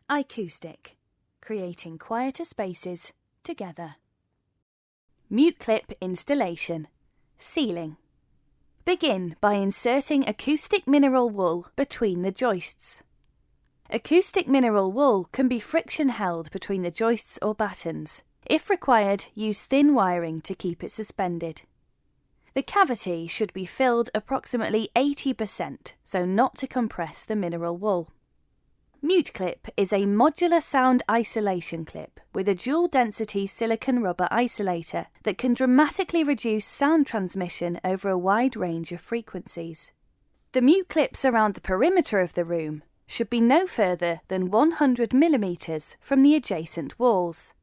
iKoustic, creating quieter spaces together. MuteClip installation. Sealing. Begin by inserting acoustic mineral wool between the joists. Acoustic mineral wool can be friction held between the joists or battens. If required, use thin wiring to keep it suspended. The cavity should be filled approximately 80%, so not to compress the mineral wool. MuteClip is a modular sound isolation clip with a dual-density silicon rubber isolator that can dramatically reduce sound transmission over a wide range of frequencies. The mute clips around the perimeter of the room should be no further than 100 mm from the adjacent walls.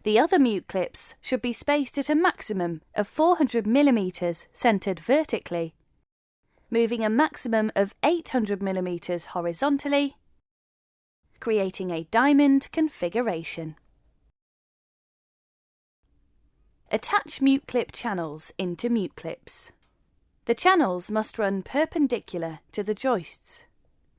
The other mute clips should be spaced at a maximum of 400 mm centered vertically, moving a maximum of 800 mm horizontally, creating a diamond configuration. Attach MuteClip channels into MuteClips. The channels must run perpendicular to the joists.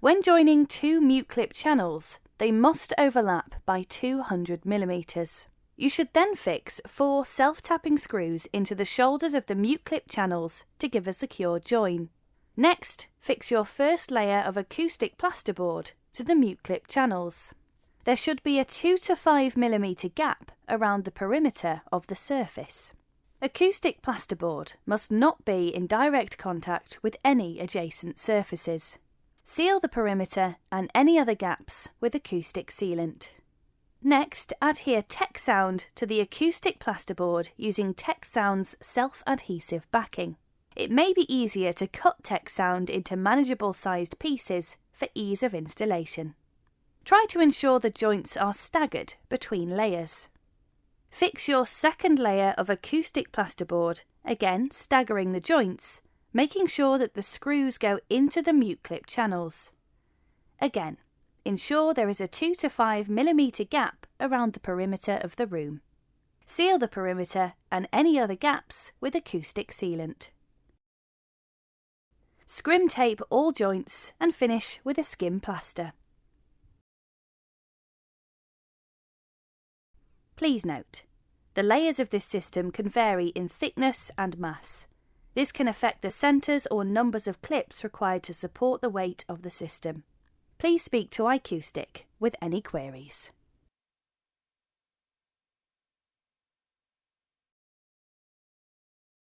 When joining two MuteClip channels, they must overlap by 200 mm. You should then fix 4 self-tapping screws into the shoulders of the MuteClip channels to give a secure join. Next, fix your first layer of Acoustic Plasterboard to the MuteClip channels. There should be a 2 to 5 mm gap around the perimeter of the surface. Acoustic Plasterboard must not be in direct contact with any adjacent surfaces. Seal the perimeter and any other gaps with acoustic sealant. Next, adhere Tecsound to the Acoustic Plasterboard using Tecsound's self-adhesive backing. It may be easier to cut Tecsound into manageable sized pieces for ease of installation. Try to ensure the joints are staggered between layers. Fix your second layer of Acoustic Plasterboard, again staggering the joints, making sure that the screws go into the MuteClip channels. Again, ensure there is a 2 to 5 mm gap around the perimeter of the room. Seal the perimeter and any other gaps with acoustic sealant. Scrim tape all joints and finish with a skim plaster. Please note, the layers of this system can vary in thickness and mass. This can affect the centres or numbers of clips required to support the weight of the system. Please speak to iKoustic with any queries.